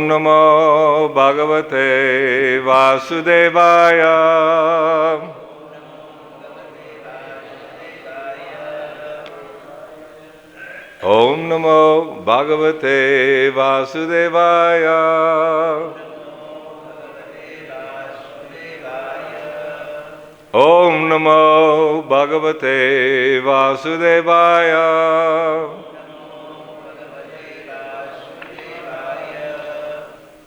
Namo Bhagavate Vasudevaya. Om Namo Bhagavate Vasudevaya. Om Namo Bhagavate Vasudevaya.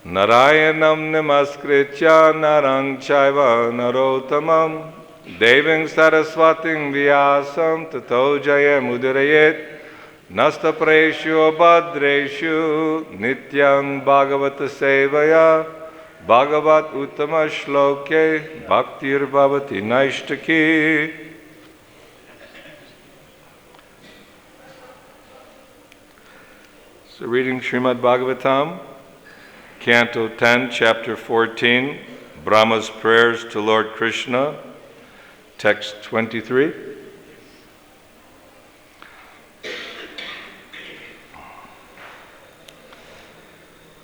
Narayanam namaskritya narang chaiva narottamam deving saraswating vyasam tato jayam udirayet nasta preshu abhadreshu nityam bhagavata sevaya bhagavat uttama shloke bhaktir bhavati naishtaki. So reading Srimad Bhagavatam, Canto 10, Chapter 14, Brahma's Prayers to Lord Krishna, Text 23.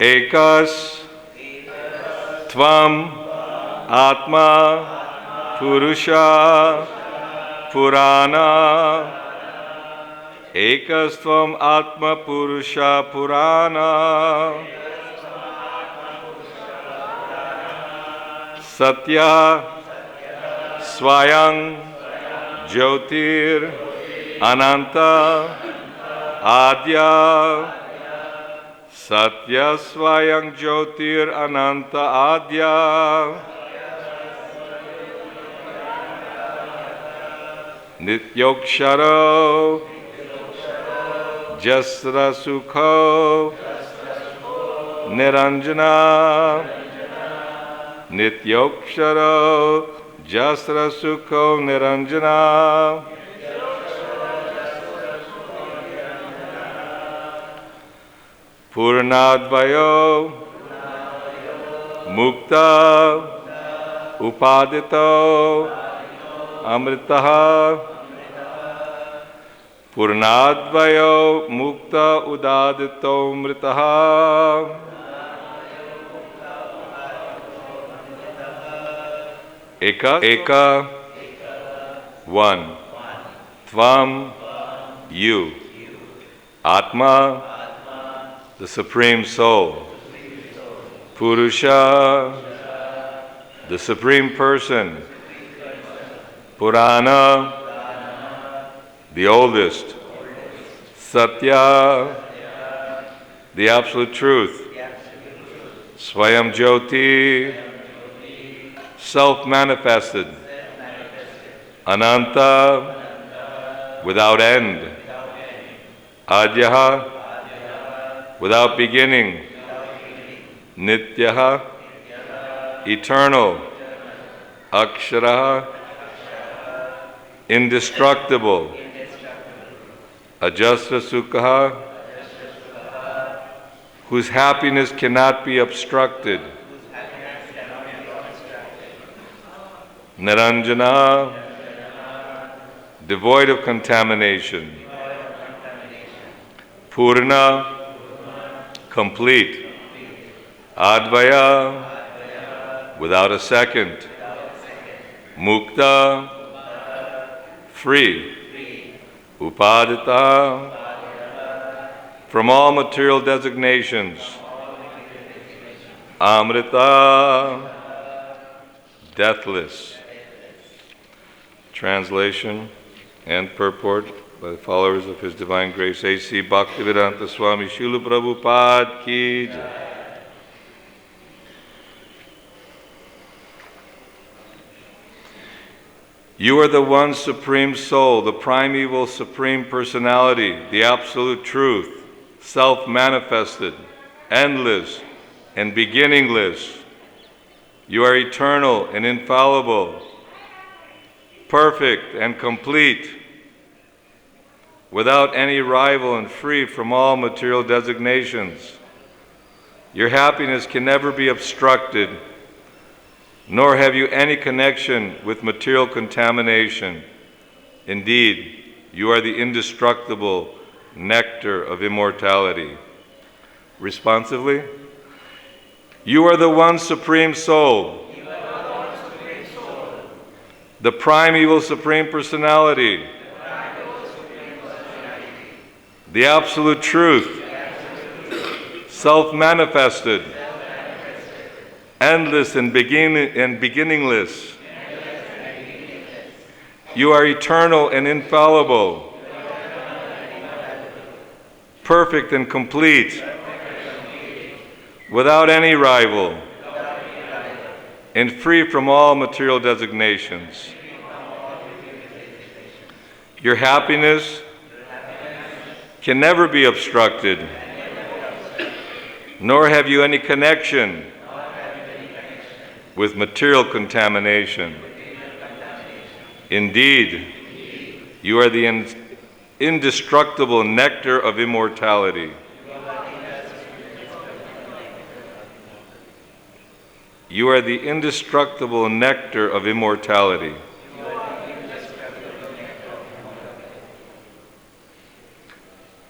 Ekas, tvam, ātmā, puruṣaḥ, purāṇaḥ. Ekas tvam ātmā puruṣaḥ purāṇaḥ. Satyaḥ, svayaṁ-jyotir, ananta, ādyaḥ. Satya svayaṁ-jyotir, ananta, ādyaḥ. Nityo kṣaro, jasra-sukho, nirañjanaḥ. Nityo kṣaro, jasra-sukho, nirañjanaḥ. purṇādvayo, mukta, upādhito, mṛtaḥ. purṇādvayo, mukta, upādhito, mṛtaḥ. Ekaḥ, one. Tvam, you. ātmā, the Supreme Soul. puruṣaḥ, the Supreme Person. purāṇaḥ, the oldest. satyaḥ, the absolute truth. svayam-jyotir, self-manifested. ananta, without end. ādyaḥ, without beginning. nityaḥ, eternal. akṣaraḥ, indestructible. ajasra-sukhaḥ, whose happiness cannot be obstructed. nirañjanaḥ, devoid of contamination. purṇāḥ, complete. ādvaya, without a second. mukta, free. upādhito, from all material designations. mṛtaḥ, deathless. Translation and purport by the followers of His Divine Grace A.C. Bhaktivedanta Swami Srila Prabhupada Ki Jai. You are the one Supreme Soul, the primeval Supreme Personality, the Absolute Truth, self-manifested, endless, and beginningless. You are eternal and infallible, perfect and complete, without any rival and free from all material designations. Your happiness can never be obstructed, nor have you any connection with material contamination. Indeed, you are the indestructible nectar of immortality. Responsively, You are the one Supreme Soul, the primeval Supreme Personality, the Absolute Truth, self-manifested, endless and beginningless. You are eternal and infallible, perfect and complete, without any rival, and free from all material designations. Your happiness can never be obstructed, nor have you any connection with material contamination. Indeed, you are the indestructible nectar of immortality. You are the indestructible nectar of immortality.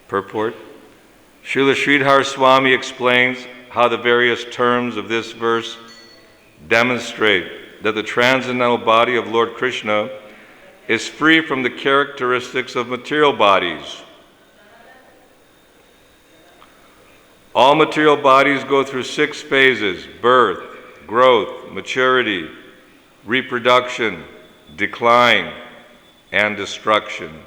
Purport. Srila Sridhar Swami explains how the various terms of this verse demonstrate that the transcendental body of Lord Krishna is free from the characteristics of material bodies. All material bodies go through 6 phases: birth, growth, maturity, reproduction, decline, and destruction.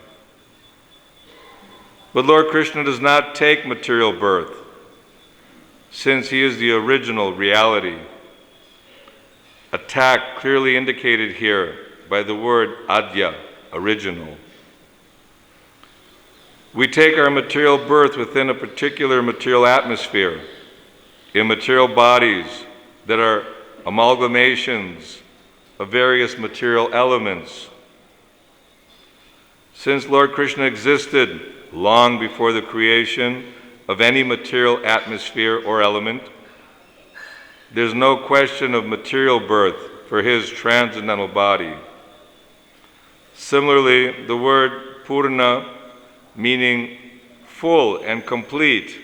But Lord Krishna does not take material birth, since he is the original reality. Attack clearly indicated here by the word ādyaḥ, original. We take our material birth within a particular material atmosphere, in material bodies that are amalgamations of various material elements. Since Lord Krishna existed long before the creation of any material atmosphere or element, there's no question of material birth for his transcendental body. Similarly, the word purāṇaḥ, meaning full and complete,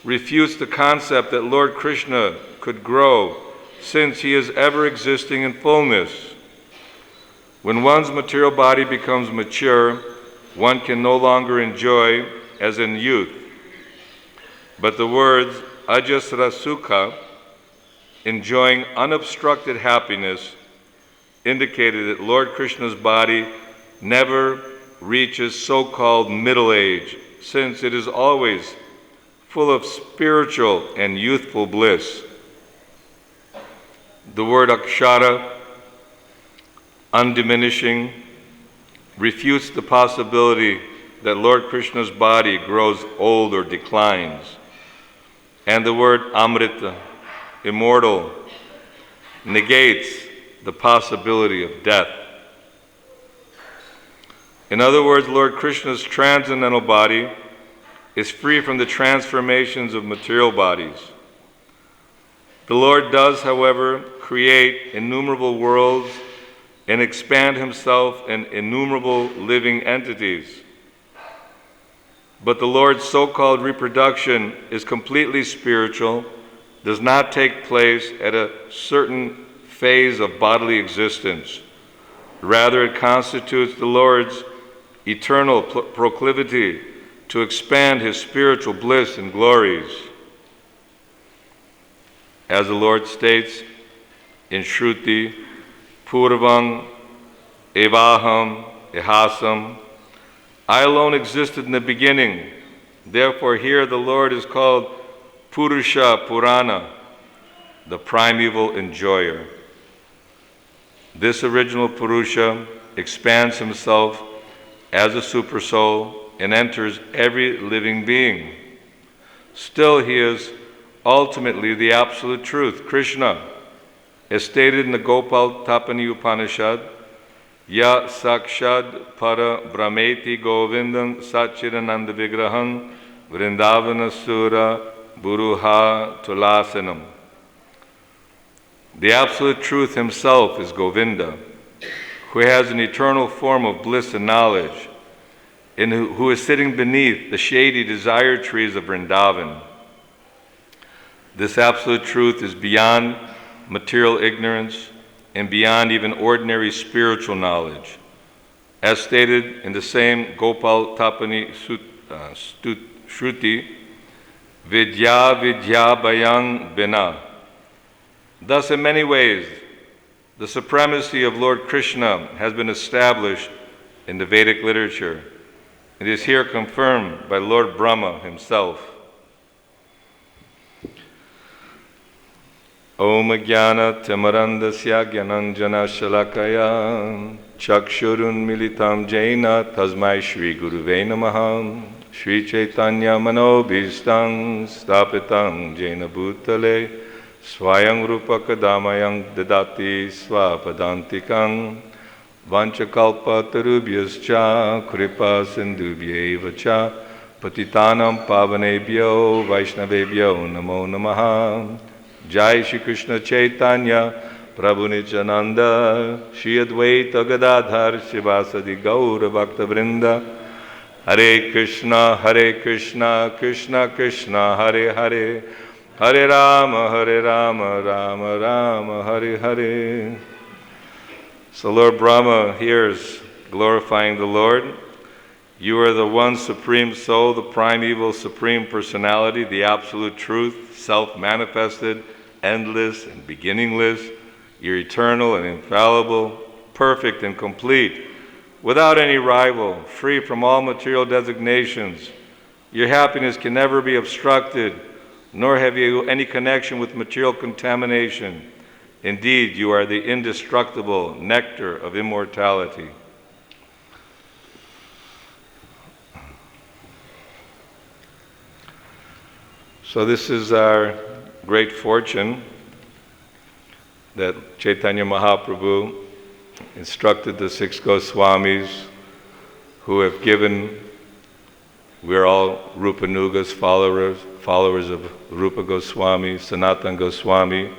refutes the concept that Lord Krishna could grow, since he is ever existing in fullness. When one's material body becomes mature, one can no longer enjoy as in youth. But the words ajasra-sukhoḥ, enjoying unobstructed happiness, indicated that Lord Krishna's body never reaches so-called middle age, since it is always full of spiritual and youthful bliss. The word akṣaraḥ, undiminishing, refutes the possibility that Lord Krishna's body grows old or declines. And the word amrita, immortal, negates the possibility of death. In other words, Lord Krishna's transcendental body is free from the transformations of material bodies. The Lord does, however, create innumerable worlds and expand himself in innumerable living entities. But the Lord's so-called reproduction is completely spiritual, does not take place at a certain phase of bodily existence. Rather, it constitutes the Lord's eternal proclivity to expand his spiritual bliss and glories. As the Lord states in Shruti, Purvaṁ evaham ihasam, I alone existed in the beginning. Therefore here the Lord is called puruṣaḥ purāṇaḥ, the primeval enjoyer. This original Purusha expands himself as a supersoul and enters every living being. Still, he is ultimately the absolute truth, Krishna. As stated in the Gopal Tapani Upanishad, Ya Sakshad Para Brahmeti Govindam Satchidananda Vigraham Vrindavana Sura Buruha Tulasanam. The absolute truth himself is Govinda, who has an eternal form of bliss and knowledge, and who is sitting beneath the shady desire trees of Vrindavan. This absolute truth is beyond material ignorance and beyond even ordinary spiritual knowledge. As stated in the same Gopal Tapani Shruti, Vidya Vidya Bhayang Bina. Thus, in many ways, the supremacy of Lord Krishna has been established in the Vedic literature. It is here confirmed by Lord Brahma himself. Om Jnana Timarandasya Gyananjana Shalakaya Chakshurun Militam Jaina Tasmai Shri Guruve Namaha Shri Chaitanya Manobhishtam Stapitam Jaina Bhutale Swayam-rupa Kadamayam Dadati Swapadantikam Vanchakalpa Tarubhyascha Kripa Sindhubhyeva Cha Patitanam Pavanebhyo Vaishnavebhyo Namo Namaha. Jai Shri Krishna Chaitanya Prabhu Nityananda Shri Advaita Gadadhar Shivasadi Gaura Bhakta Vrinda Hare Krishna Krishna Krishna Hare Hare Hare Rama Rama Rama Hare Hare. So Lord Brahma hears glorifying the Lord. You are the one supreme soul, the primeval supreme personality, the absolute truth, self-manifested, endless and beginningless. You're eternal and infallible, perfect and complete, without any rival, free from all material designations. Your happiness can never be obstructed, nor have you any connection with material contamination. Indeed, you are the indestructible nectar of immortality. So this is our great fortune that Chaitanya Mahaprabhu instructed the 6 Goswamis who have given, we're all Rupanuga's followers of Rupa Goswami, Sanatana Goswami.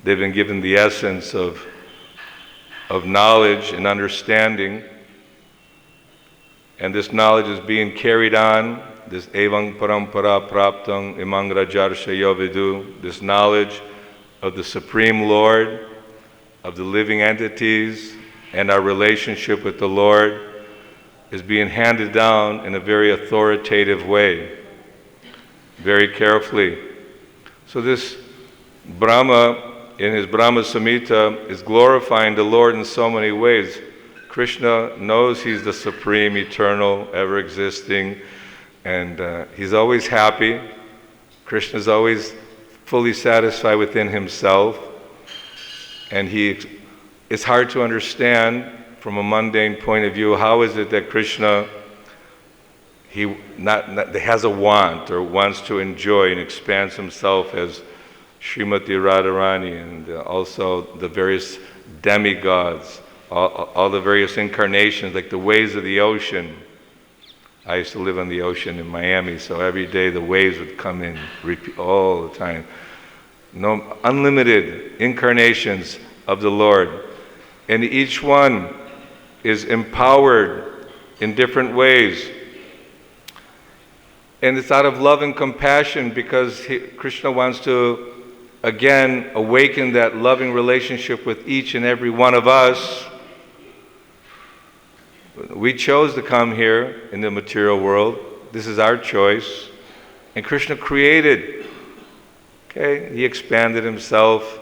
They've been given the essence of knowledge and understanding, and this knowledge is being carried on, this evang parampara praptang imang rajarshayo vidu, this knowledge of the Supreme Lord, of the living entities, and our relationship with the Lord is being handed down in a very authoritative way, very carefully. So this Brahma, in his Brahma Samhita, is glorifying the Lord in so many ways. Krishna knows he's the supreme, eternal, ever-existing, and he's always happy. Krishna's always fully satisfied within himself, and it's hard to understand from a mundane point of view, how is it that Krishna, he has a want or wants to enjoy and expands himself as Srimati Radharani, and also the various demigods, all the various incarnations, like the waves of the ocean. I used to live on the ocean in Miami, so every day the waves would come in all the time. No, unlimited incarnations of the Lord. And each one is empowered in different ways. And it's out of love and compassion, because Krishna wants to again awaken that loving relationship with each and every one of us. We chose to come here in the material world. This is our choice. And Krishna created. Okay, he expanded himself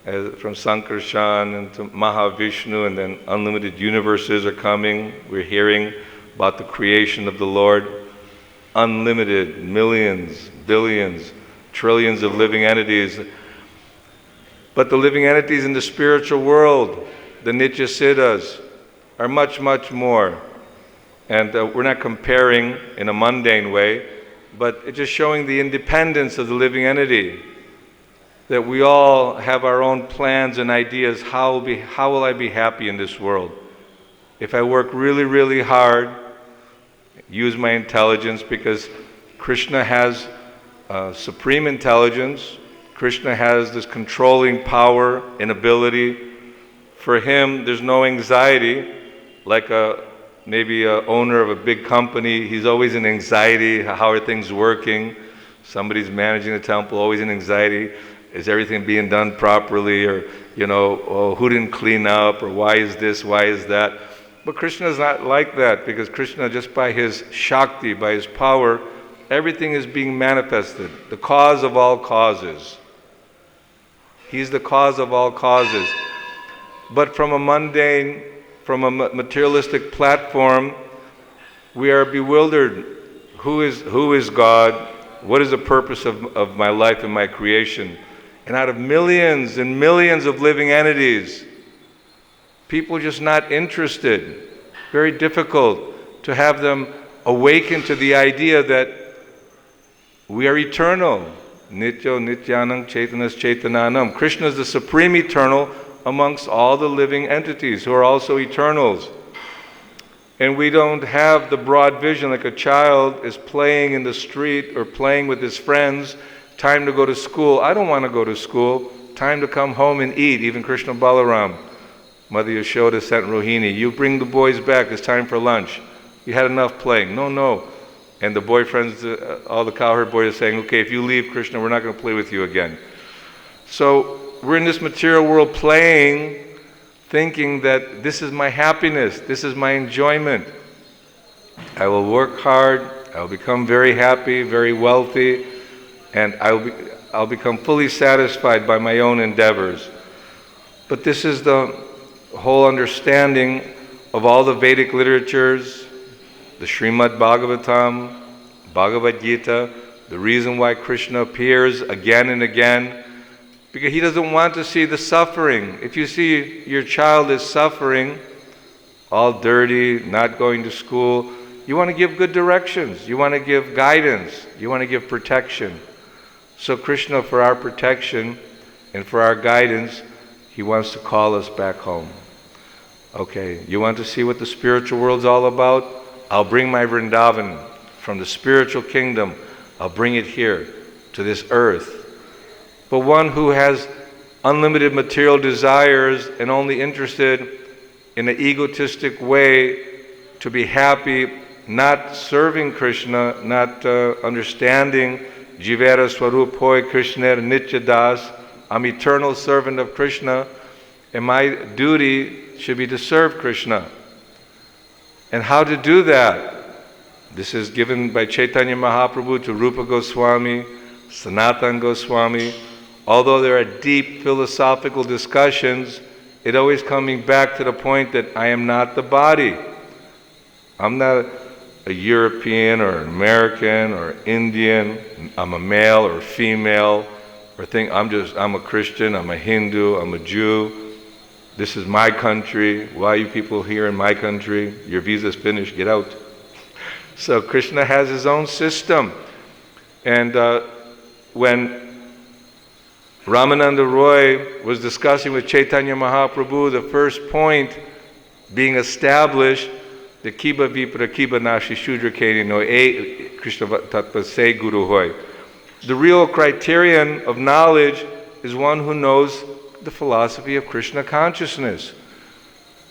from Sankarshan and to Mahavishnu, and then unlimited universes are coming. We're hearing about the creation of the Lord. Unlimited, millions, billions, trillions of living entities. But the living entities in the spiritual world, the nitya siddhas, are much, much more. And we're not comparing in a mundane way, but it's just showing the independence of the living entity. That we all have our own plans and ideas. How will I be happy in this world? If I work really, really hard, use my intelligence, because Krishna has supreme intelligence. Krishna has this controlling power and ability. For him, there's no anxiety. Like maybe an owner of a big company, he's always in anxiety. How are things working? Somebody's managing the temple, always in anxiety. Is everything being done properly? Or, oh, who didn't clean up? Or why is this? Why is that? But Krishna is not like that, because Krishna, just by his Shakti, by his power, everything is being manifested. The cause of all causes. He's the cause of all causes. But from a mundane, from a materialistic platform, we are bewildered. Who is God? What is the purpose of my life and my creation? And out of millions and millions of living entities, people are just not interested. Very difficult to have them awaken to the idea that we are eternal. Nityo nityanam chaitanas chaitananam. Krishna is the supreme eternal amongst all the living entities who are also eternals. And we don't have the broad vision like a child is playing in the street or playing with his friends. Time to go to school. I don't want to go to school. Time to come home and eat. Even Krishna Balaram. Mother Yashoda sent Rohini. You bring the boys back. It's time for lunch. You had enough playing. No. And the boyfriends, all the cowherd boys are saying, okay, if you leave, Krishna, we're not going to play with you again. So we're in this material world playing, thinking that this is my happiness, this is my enjoyment. I will work hard, I'll become very happy, very wealthy, and I'll become fully satisfied by my own endeavors. But this is the whole understanding of all the Vedic literatures, the Srimad Bhagavatam, Bhagavad Gita, the reason why Krishna appears again and again, because he doesn't want to see the suffering. If you see your child is suffering, all dirty, not going to school, you want to give good directions, you want to give guidance, you want to give protection. So Krishna, for our protection and for our guidance, he wants to call us back home. Okay, you want to see what the spiritual world's all about? I'll bring my Vrindavan from the spiritual kingdom. I'll bring it here to this earth. But one who has unlimited material desires and only interested in an egotistic way to be happy, not serving Krishna, not understanding Jivera Swarup Hoy Krishna Nitya Das, I'm eternal servant of Krishna, and my duty should be to serve Krishna. And how to do that? This is given by Chaitanya Mahaprabhu to Rupa Goswami, Sanatana Goswami. Although there are deep philosophical discussions, it always coming back to the point that I am not the body. I'm not a European or an American or Indian. I'm a male or female, or think I'm a Christian, I'm a Hindu, I'm a Jew. This is my country. Why are you people here in my country? Your visa's finished, get out. So Krishna has his own system. And when Ramananda Roy was discussing with Chaitanya Mahaprabhu, the first point being established, the Kiba Vipra Kiba Nashi Shudra Keni no E Krishna Tattva Se Guru Hoy. The real criterion of knowledge is one who knows the philosophy of Krishna consciousness.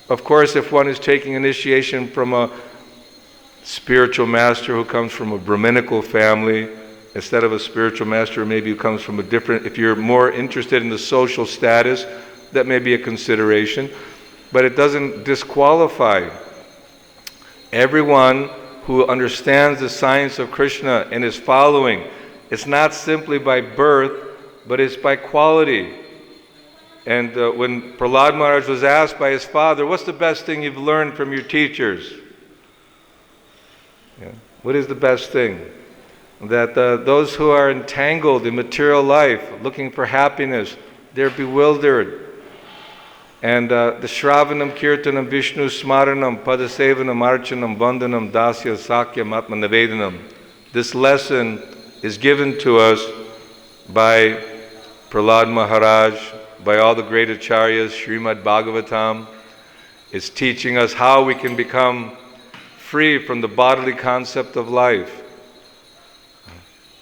Of course, if one is taking initiation from a spiritual master who comes from a Brahminical family, instead of a spiritual master maybe who comes from a different, if you're more interested in the social status, that may be a consideration, but it doesn't disqualify. Everyone who understands the science of Krishna and is following, it's not simply by birth, but it's by quality. And when Prahlad Maharaj was asked by his father, what's the best thing you've learned from your teachers? Yeah. What is the best thing? That those who are entangled in material life, looking for happiness, they're bewildered. And the Shravanam, Kirtanam, Vishnu, Smaranam, Padasevanam, Archanam, Bandhanam, Dasya, Sakyam, ātmā Nivedanam. This lesson is given to us by Prahlad Maharaj, by all the great acharyas, Srimad Bhagavatam. It's teaching us how we can become free from the bodily concept of life.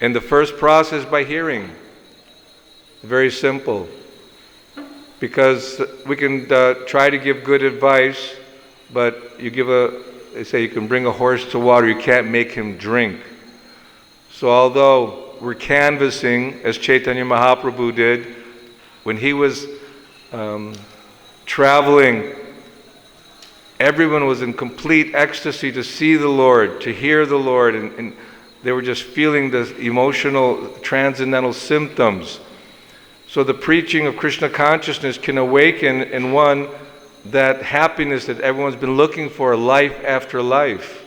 And the first process by hearing. Very simple. Because we can try to give good advice, but they say you can bring a horse to water, you can't make him drink. So although were canvassing, as Chaitanya Mahaprabhu did, when he was traveling, everyone was in complete ecstasy to see the Lord, to hear the Lord, and they were just feeling the emotional, transcendental symptoms. So the preaching of Krishna consciousness can awaken in one that happiness that everyone's been looking for, life after life.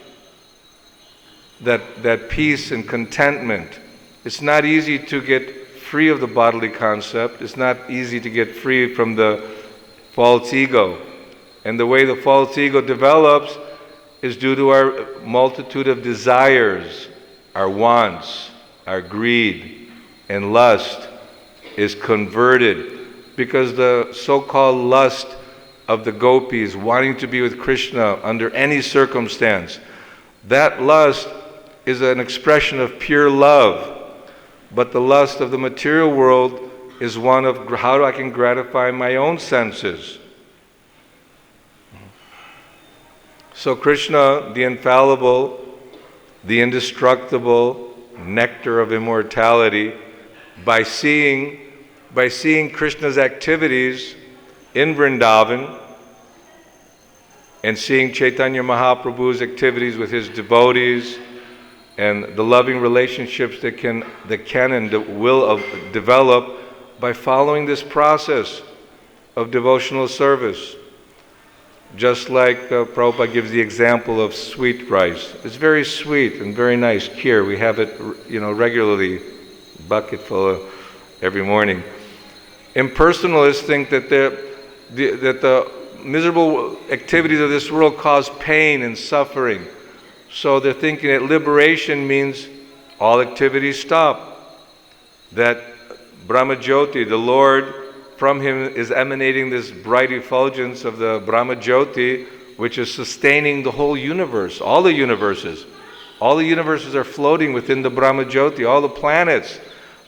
That peace and contentment. It's not easy to get free of the bodily concept. It's not easy to get free from the false ego. And the way the false ego develops is due to our multitude of desires, our wants, our greed, and lust is converted because the so-called lust of the gopis wanting to be with Krishna under any circumstance, that lust is an expression of pure love. But the lust of the material world is one of how I can gratify my own senses. So Krishna, the infallible, the indestructible nectar of immortality, by seeing Krishna's activities in Vrindavan and seeing Chaitanya Mahaprabhu's activities with his devotees and the loving relationships that can and will develop by following this process of devotional service. Just like Prabhupada gives the example of sweet rice. It's very sweet and very nice. Kheer, we have it, regularly, bucket full every morning. Impersonalists think that the miserable activities of this world cause pain and suffering. So they're thinking that liberation means all activities stop. That Brahma-jyoti, the Lord, from him is emanating this bright effulgence of the Brahma-jyoti, which is sustaining the whole universe, all the universes. All the universes are floating within the Brahma-jyoti. All the planets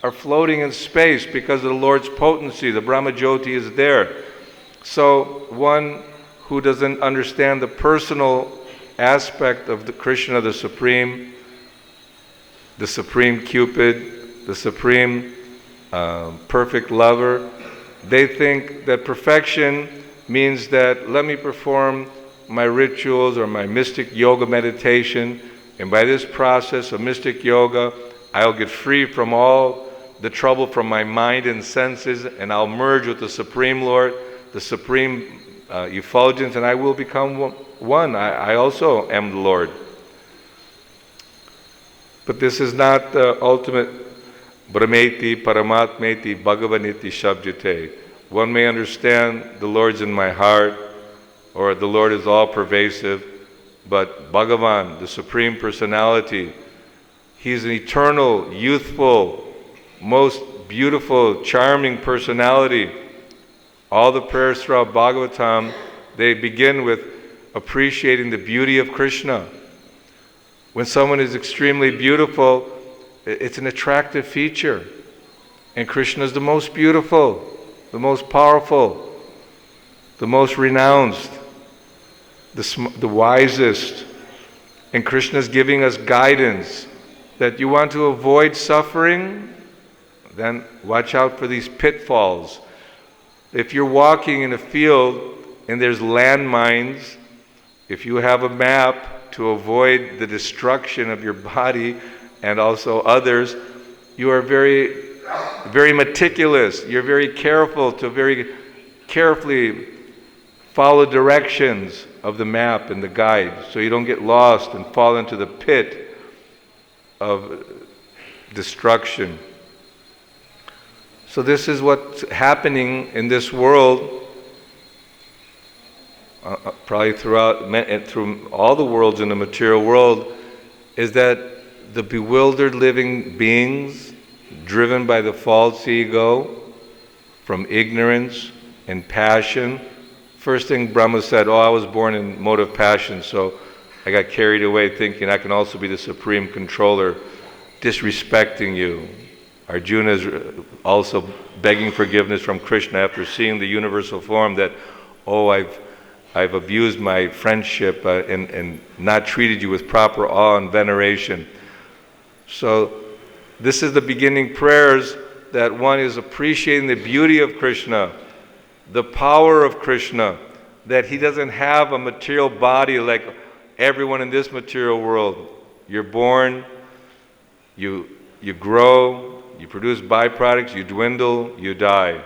are floating in space because of the Lord's potency. The Brahma-jyoti is there. So one who doesn't understand the personal aspect of the Krishna, the Supreme Cupid, the Supreme perfect lover, they think that perfection means that let me perform my rituals or my mystic yoga meditation, and by this process of mystic yoga, I'll get free from all the trouble from my mind and senses, and I'll merge with the Supreme Lord, the Supreme effulgence, and I will become one. I also am the Lord. But this is not the ultimate Brahmeti, Paramatmeti, Bhagavaniti Shabdite. One may understand the Lord's in my heart, or the Lord is all pervasive, but Bhagavan, the Supreme Personality, He's an eternal, youthful, most beautiful, charming personality. All the prayers throughout Bhagavatam, they begin with appreciating the beauty of Krishna. When someone is extremely beautiful, it's an attractive feature. And Krishna is the most beautiful, the most powerful, the most renounced, the wisest. And Krishna is giving us guidance that you want to avoid suffering, then watch out for these pitfalls. If you're walking in a field and there's landmines, if you have a map to avoid the destruction of your body and also others, you are very, very meticulous. You're very careful to very carefully follow directions of the map and the guide so you don't get lost and fall into the pit of destruction. So this is what's happening in this world, probably through all the worlds in the material world, is that the bewildered living beings, driven by the false ego, from ignorance and passion. First thing Brahma said, I was born in mode of passion, so I got carried away thinking I can also be the supreme controller, disrespecting you. Arjuna is also begging forgiveness from Krishna after seeing the universal form that, I've abused my friendship and not treated you with proper awe and veneration. So this is the beginning prayers, that one is appreciating the beauty of Krishna, the power of Krishna, that he doesn't have a material body like everyone in this material world. You're born, you grow, you produce byproducts, you dwindle, you die.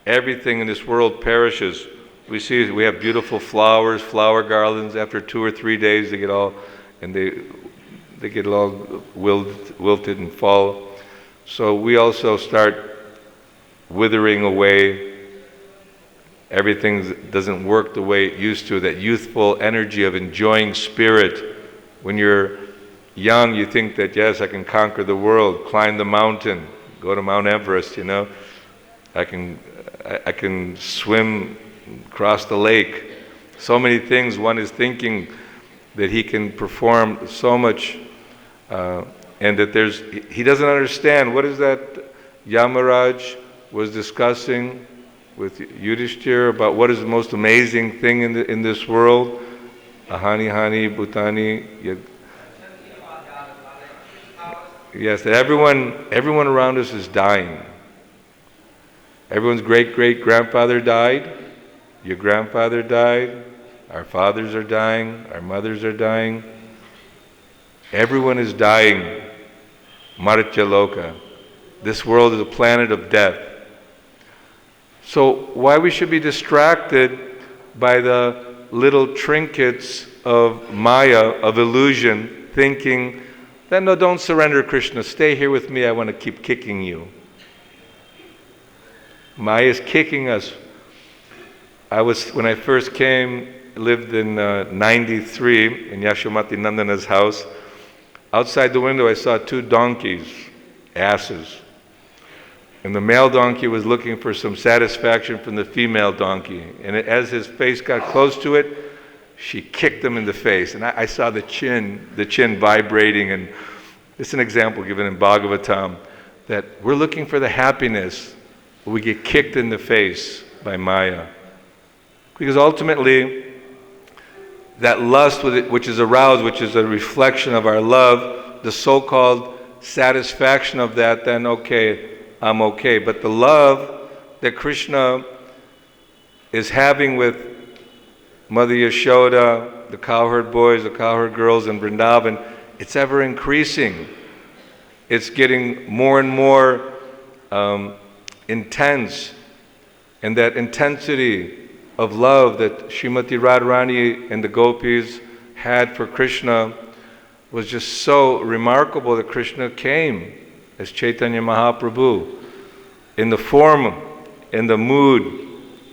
Everything in this world perishes. We have beautiful flowers, flower garlands. After 2 or 3 days, they get all wilted and fall. So we also start withering away. Everything doesn't work the way it used to. That youthful energy of enjoying spirit. When you're young, you think that, yes, I can conquer the world, climb the mountain, go to Mount Everest, you know. I can swim, cross the lake. So many things one is thinking that he can perform so much, and that he doesn't understand. What is that Yamaraj was discussing with Yudhishthira about what is the most amazing thing in this world? Ahani, Hani, Bhutani. Yes, that everyone around us is dying. Everyone's great-great-grandfather died. Your grandfather died. Our fathers are dying. Our mothers are dying. Everyone is dying. Maritya Loka. This world is a planet of death. So why we should be distracted by the little trinkets of Maya, of illusion, thinking that, no, don't surrender, Krishna, stay here with me, I want to keep kicking you. Maya is kicking us. When I first came, lived in 93 in Yashomati Nandana's house. Outside the window I saw 2 donkeys, asses. And the male donkey was looking for some satisfaction from the female donkey. And as his face got close to it, she kicked him in the face. And I saw the chin vibrating. And it's an example given in Bhagavatam, that we're looking for the happiness, but we get kicked in the face by Maya. Because ultimately, that lust which is aroused, which is a reflection of our love, the so-called satisfaction of that, then okay, I'm okay. But the love that Krishna is having with Mother Yashoda, the cowherd boys, the cowherd girls in Vrindavan, it's ever increasing. It's getting more and more intense. And that intensity of love that Srimati Radharani and the gopis had for Krishna was just so remarkable that Krishna came as Chaitanya Mahaprabhu in the form, in the mood,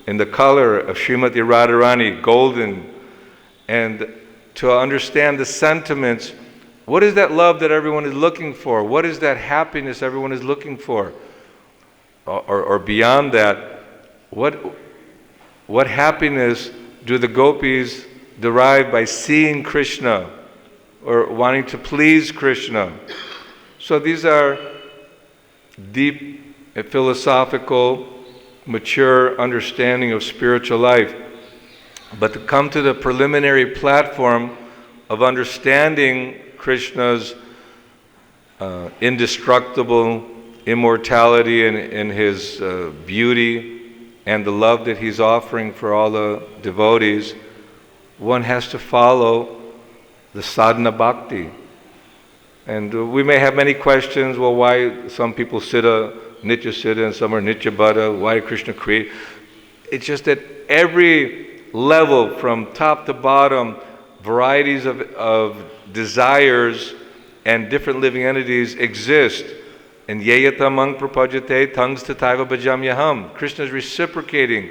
in the color of Srimati Radharani, golden, and to understand the sentiments. What is that love that everyone is looking for? What is that happiness everyone is looking for? Or beyond that, what happiness do the gopis derive by seeing Krishna or wanting to please Krishna? So these are deep philosophical, mature understanding of spiritual life. But to come to the preliminary platform of understanding Krishna's indestructible immortality and his beauty, and the love that he's offering for all the devotees, one has to follow the sadhana bhakti. And we may have many questions, well, why some people siddha, nitya siddha, and some are nitya buddha, why did Krishna create? It's just that every level, from top to bottom, varieties of desires and different living entities exist. And yeyatamang prapajate tangs tataiva bhajamyaham. Krishna is reciprocating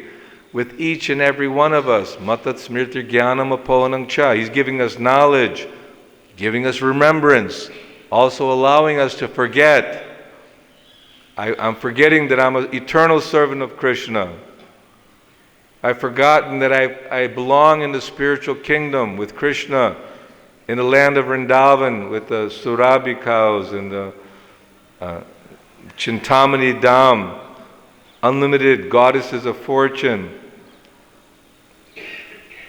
with each and every one of us. Matat smrtir jnanam apolanam cha. He's giving us knowledge, giving us remembrance, also allowing us to forget. I'm forgetting that I'm an eternal servant of Krishna. I've forgotten that I belong in the spiritual kingdom with Krishna, in the land of Vrindavan, with the Surabhi cows and the Chintamani Dham, unlimited goddesses of fortune,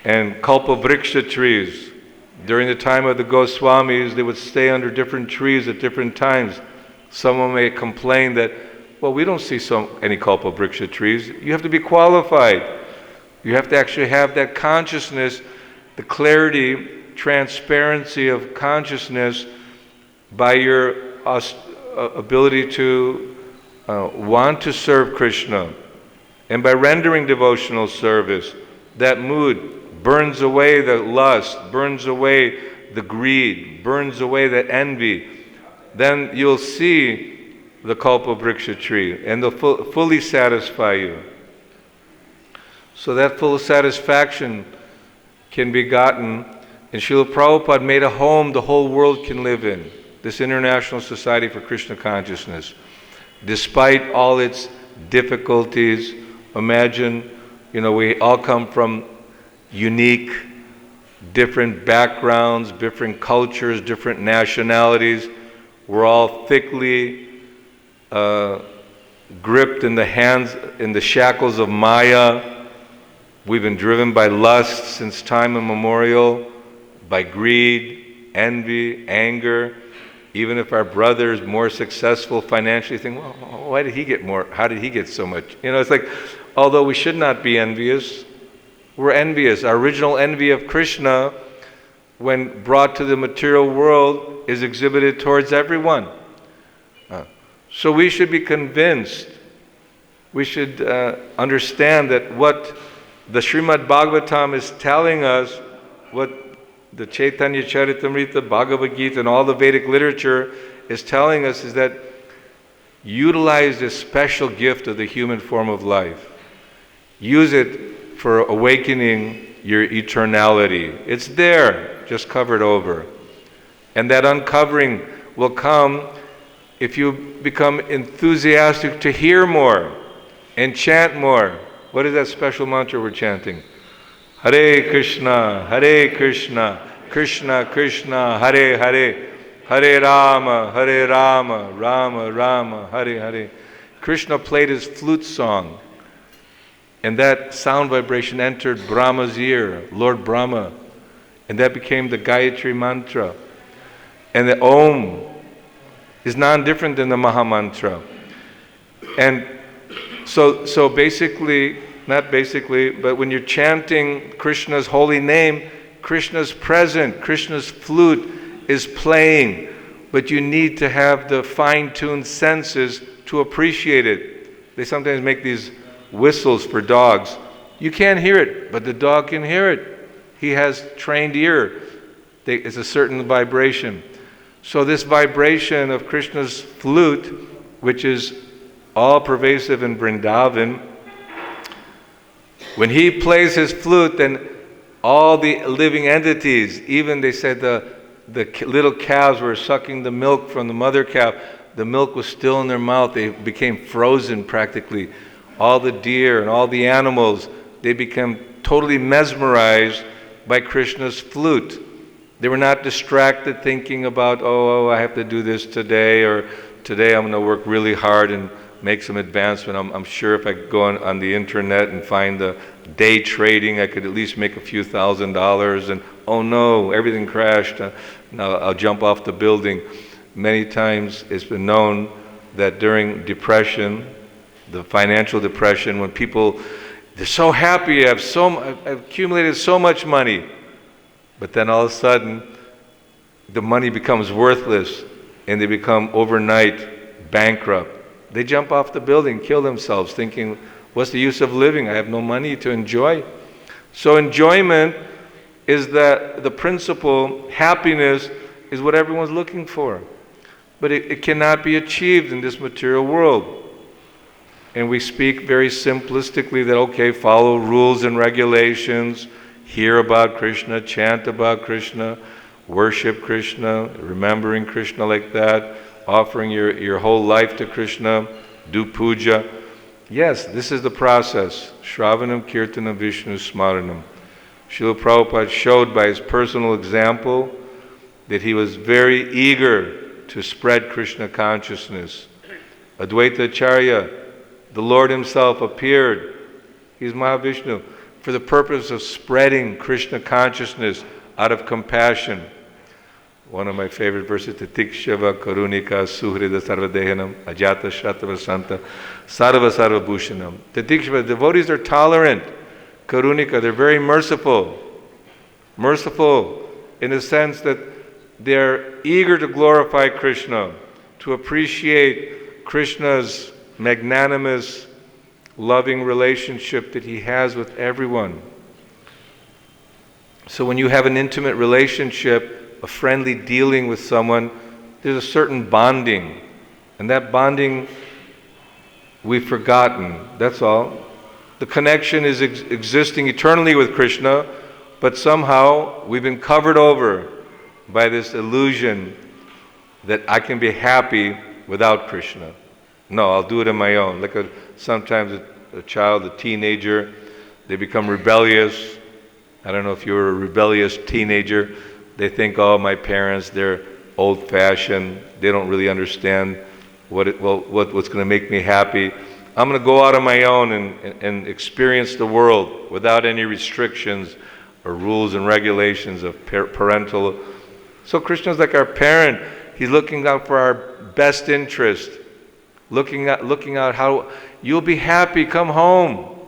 and Kalpavriksha trees. During the time of the Goswamis, they would stay under different trees at different times, Someone may complain that, well, we don't see any kalpavriksha trees. You have to be qualified. You have to actually have that consciousness, the clarity, transparency of consciousness by your ability to want to serve Krishna. And by rendering devotional service, that mood burns away the lust, burns away the greed, burns away that envy. Then you'll see the kalpavriksha tree, and they'll fully satisfy you. So that full satisfaction can be gotten, and Srila Prabhupada made a home the whole world can live in, this International Society for Krishna Consciousness. Despite all its difficulties, imagine, we all come from unique, different backgrounds, different cultures, different nationalities. We're all thickly gripped in the shackles of Maya. We've been driven by lust since time immemorial, by greed, envy, anger. Even if our brother is more successful financially, think, well, why did he get more? How did he get so much? It's like, although we should not be envious, we're envious. Our original envy of Krishna, when brought to the material world, is exhibited towards everyone. So we should be convinced, we should understand that what the Srimad Bhagavatam is telling us, what the Chaitanya Charitamrita, Bhagavad Gita, and all the Vedic literature is telling us, is that utilize this special gift of the human form of life. Use it for awakening your eternality. It's there, just covered over. And that uncovering will come if you become enthusiastic to hear more and chant more. What is that special mantra we're chanting? Hare Krishna, Krishna Krishna, Hare Hare, Hare Rama, Rama Rama, Hare Hare. Krishna played his flute song, and that sound vibration entered Brahma's ear, Lord Brahma, and that became the Gayatri Mantra. And the Om is non-different than the Maha Mantra. And so basically, not basically, but when you're chanting Krishna's holy name, Krishna's present, Krishna's flute is playing, but you need to have the fine-tuned senses to appreciate it. They sometimes make these whistles for dogs. You can't hear it, but the dog can hear it. He has trained ear. It's a certain vibration. So this vibration of Krishna's flute, which is all pervasive in Vrindavan, when he plays his flute, then all the living entities, even they said the little calves were sucking the milk from the mother calf, the milk was still in their mouth, they became frozen practically. All the deer and all the animals, they became totally mesmerized by Krishna's flute. They were not distracted thinking about, oh, I have to do this today, or today I'm going to work really hard and make some advancement. I'm sure if I go on the internet and find the day trading, I could at least make a few $1,000s, and oh no, everything crashed. Now I'll jump off the building. Many times it's been known that during depression, the financial depression, when people, they're so happy, I've accumulated so much money, but then all of a sudden the money becomes worthless and they become overnight bankrupt. They jump off the building, kill themselves, thinking, what's the use of living? I have no money to enjoy. So enjoyment is the principle. Happiness is what everyone's looking for. But it cannot be achieved in this material world. And we speak very simplistically that, okay, follow rules and regulations, hear about Krishna, chant about Krishna, worship Krishna, remembering Krishna like that, offering your whole life to Krishna, do puja. Yes, this is the process. Shravanam, Kirtanam, Vishnu, Smaranam. Srila Prabhupada showed by his personal example that he was very eager to spread Krishna consciousness. Advaita Acharya, the Lord himself appeared, he's Mahavishnu, for the purpose of spreading Krishna consciousness out of compassion. One of my favorite verses, Titikshava Karunika Suhrida Sarvadehanam Ajata Shatava Santa Sarva Sarva Bhushanam. Titikshava, devotees are tolerant. Karunika, they're very merciful. Merciful in the sense that they're eager to glorify Krishna, to appreciate Krishna's magnanimous, loving relationship that he has with everyone. So when you have an intimate relationship, a friendly dealing with someone, there's a certain bonding. And that bonding we've forgotten, that's all. The connection is existing eternally with Krishna, but somehow we've been covered over by this illusion that I can be happy without Krishna. No, I'll do it on my own. Like sometimes a child, a teenager, they become rebellious. I don't know if you're a rebellious teenager. They think, oh, my parents, they're old-fashioned. They don't really understand what's going to make me happy. I'm going to go out on my own and experience the world without any restrictions or rules and regulations of parental. So Krishna's like our parent. He's looking out for our best interest, looking out how you'll be happy. Come home.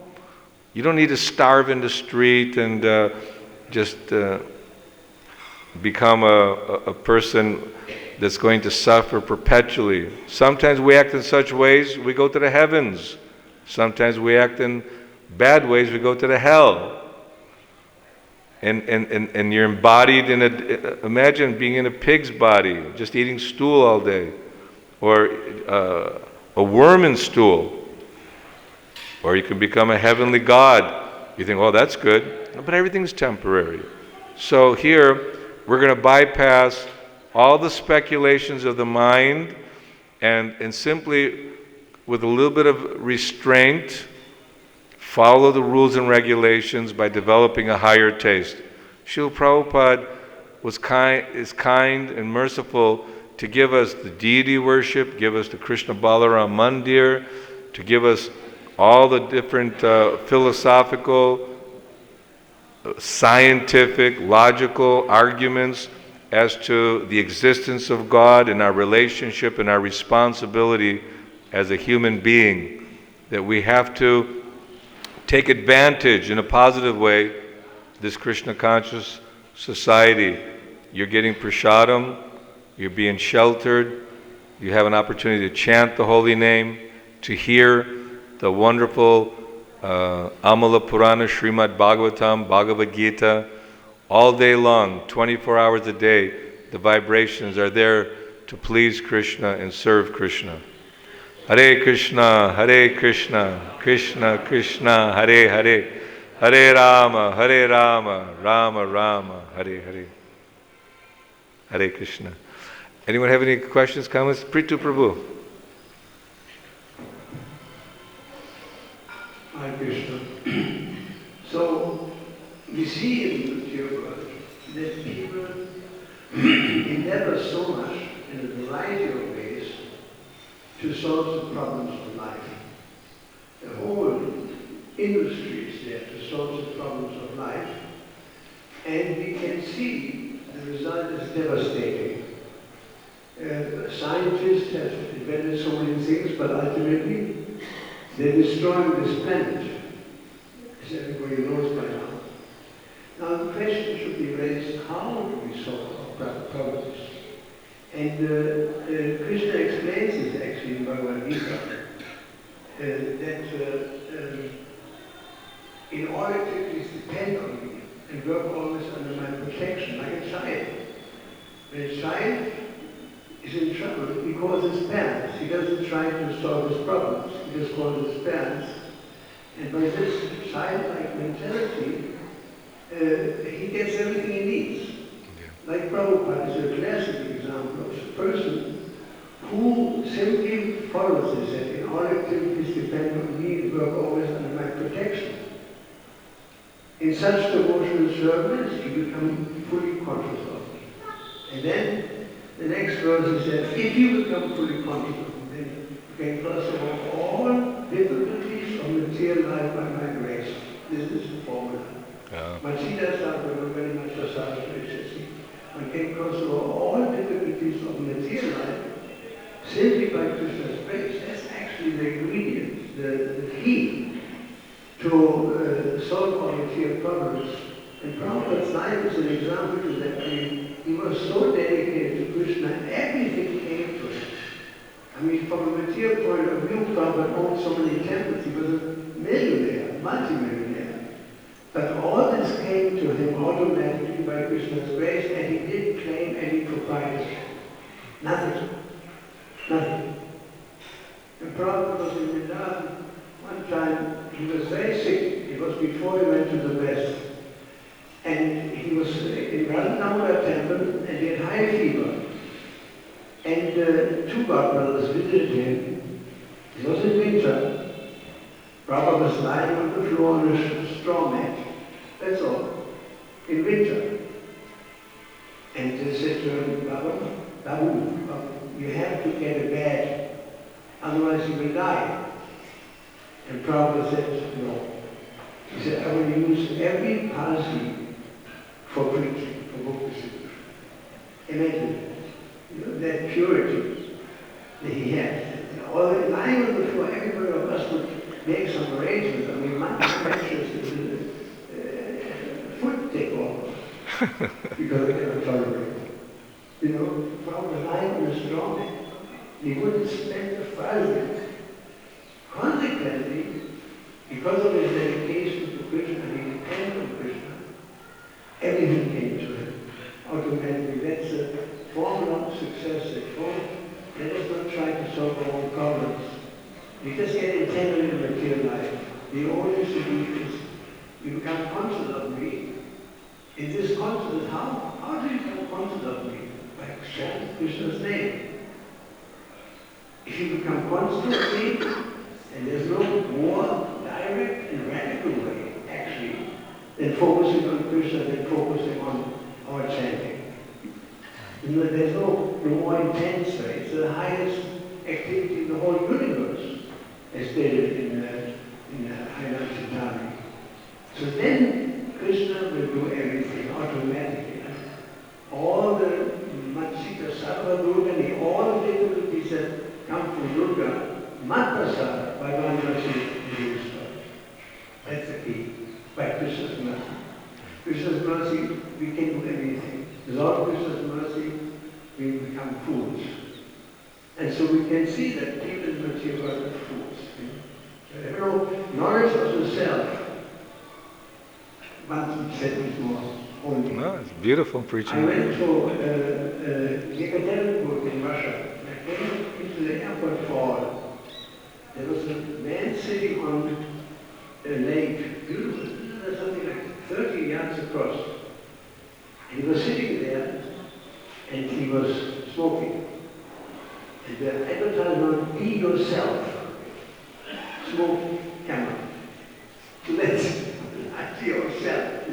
You don't need to starve in the street and just become a person that's going to suffer perpetually. Sometimes we act in such ways, we go to the heavens. Sometimes we act in bad ways, we go to the hell. And you're embodied in imagine being in a pig's body, just eating stool all day. Or a worm in stool. Or you can become a heavenly god. You think, oh, that's good. But everything's temporary. So here, we're going to bypass all the speculations of the mind and simply, with a little bit of restraint, follow the rules and regulations by developing a higher taste. Srila Prabhupada is kind and merciful to give us the deity worship, give us the Krishna Balaram Mandir, to give us all the different philosophical, scientific, logical arguments as to the existence of God and our relationship and our responsibility as a human being, that we have to take advantage in a positive way this Krishna conscious society. You're getting prasadam, you're being sheltered, you have an opportunity to chant the holy name, to hear the wonderful Amala Purana Srimad Bhagavatam, Bhagavad Gita, all day long, 24 hours a day. The vibrations are there to please Krishna and serve Krishna. Hare Krishna, Krishna Krishna, Hare Hare, Hare Rama, Rama Rama, Hare Hare. Hare Krishna. Anyone have any questions, comments? Pritu Prabhu. Hare Krishna. So, we see in the material world that people endeavor so much in a variety of ways to solve the problems of life. The whole industry is there to solve the problems of life, and we can see the result is devastating. Scientists have invented so many things, but ultimately they're destroying this planet, as everybody knows by now. Now the question should be raised, how do we solve our problems? And Krishna explains this actually in Bhagavad Gita, that in order to please depend on me and work always under my protection, like a child. When a child is in trouble, he calls his parents. He doesn't try to solve his problems, he just calls his parents. And by this childlike mentality, he gets everything he needs. Like Prabhupada is a classic example of a person who simply follows this, that in all activities depend on me and work always under my protection. In such devotional service, you become fully conscious of me. And then the next verse is that if you become fully conscious of me, then you can cross over all difficulties of material life by my grace. This is the formula. One can cross over all by Krishna's grace. That's actually the ingredient, the key to solve all material problems. And Prabhupada's life is an example to that. I mean, he was so dedicated to Krishna, everything came to him. I mean, from a material point of view, Prabhupada owned so many temples. He was a millionaire, multi-millionaire. But all this came to him automatically by Krishna's grace, and he didn't claim any proprietorship. Nothing. Nothing. And Prabhupada was in Vrindavan. One time, he was very sick. It was before he went to the West. And he was in Gauda temple, and he had high fever. And two God brothers visited him. It was in winter. Prabhupada was lying on the floor on a straw mat. That's all. In winter. And they said to him, Babu, you have to get a bed, otherwise you will die. And Prabhupada said, no. He said, I will use every parsi for preaching, for book distribution. Imagine, that purity that he had. All the lying on the floor, everybody of us would make some arrangements. I mean, my precious foot take off because they cannot tolerate it. From lying on the straw mat, he wouldn't spend a farthing. Consequently, because of his dedication to Krishna and he depended on Krishna, everything came to him automatically. That's a formula of success. Let us not try to solve our own problems. We just get entangled in material life. The only solution is you become conscious of me. In this consciousness, how do you become conscious of me? By chanting Krishna's name. If you become conscious of me, and there's no more direct and radical way, actually, than focusing on Krishna, than focusing on our chanting. There's no more intense way. It's the highest activity in the whole universe, as stated in Untitled. So then Krishna will do everything automatically. All the Matsika Sarva Durgani, all the difficulties that come from Durga, Matrasa, by one mercy, is that's the key. By Krishna's mercy. Krishna's mercy, we can do everything. Without Krishna's mercy, we become fools. And so we can see that people in material world are fools. Knowledge of the self, once said before, only. No, it's beautiful preaching. I went to Yekaterinburg in Russia. I came into the airport hall. There was a man sitting on a lake, beautiful, something like 30 yards across. And he was sitting there, and he was smoking. And the advertisement, be yourself, smoke camera. So that's the idea of self.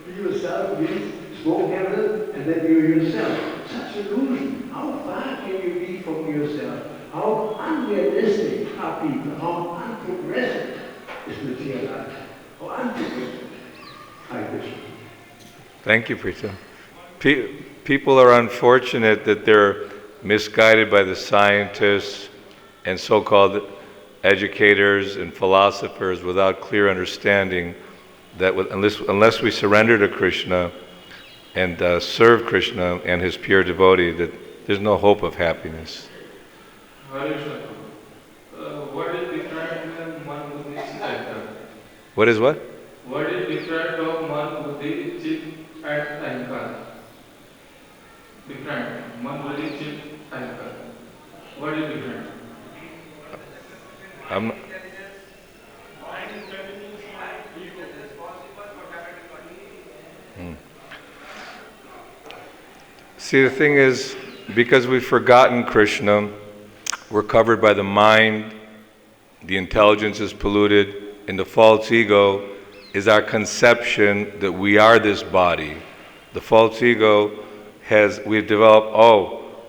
Be yourself means smoke camera, and then you yourself. Such an illusion. How far can you be from yourself? How unrealistic are people? How unprogressive is material life? How unprogressive. I wish. Thank you, Prita. People are unfortunate that they're misguided by the scientists and so-called educators and philosophers without clear understanding that unless we surrender to Krishna and serve Krishna and his pure devotee, that there's no hope of happiness. What is different man, buddhi, chitta? What is what? What is different of man, buddhi, chit and ahankar? Different. Man, buddhi, chit, ahankar. What is different? See, the thing is, because we've forgotten Krishna, we're covered by the mind, the intelligence is polluted, and the false ego is our conception that we are this body. The false ego we've developed,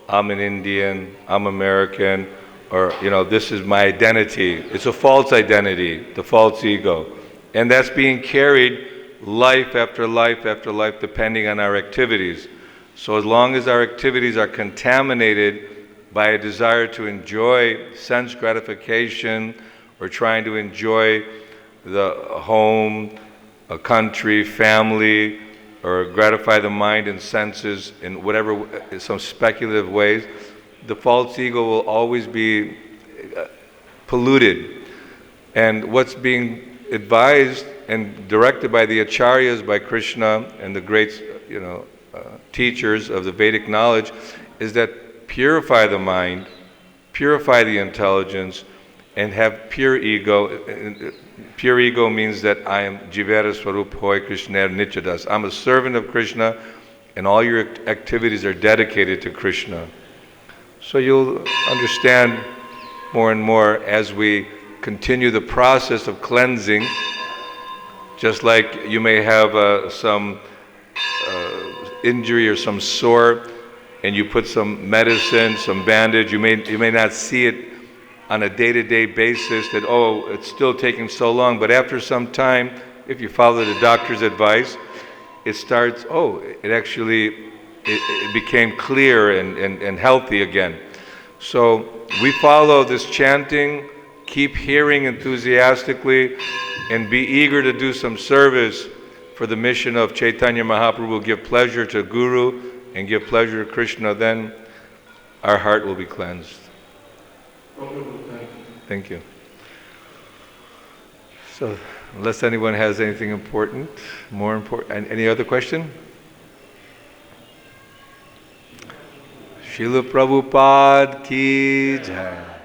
I'm an Indian, I'm American, or, this is my identity. It's a false identity, the false ego. And that's being carried life after life after life, depending on our activities. So as long as our activities are contaminated by a desire to enjoy sense gratification or trying to enjoy the home, a country, family, or gratify the mind and senses in whatever, some speculative ways, the false ego will always be polluted. And what's being advised and directed by the acharyas, by Krishna and the great, teachers of the Vedic knowledge, is that purify the mind, purify the intelligence, and have pure ego. Pure ego means that I am Jivera Swarup Hoy Krishna Nityadas. I'm a servant of Krishna, and all your activities are dedicated to Krishna. So you'll understand more and more as we continue the process of cleansing. Just like you may have some injury or some sore, and you put some medicine, some bandage. You may not see it on a day-to-day basis that, it's still taking so long, but after some time, if you follow the doctor's advice, it starts, it became clear and healthy again. So we follow this chanting, keep hearing enthusiastically, and be eager to do some service for the mission of Chaitanya Mahaprabhu. Give pleasure to Guru and give pleasure to Krishna, then our heart will be cleansed. Thank you. So, unless anyone has anything more important, any other question? Srila Prabhupada ki jai.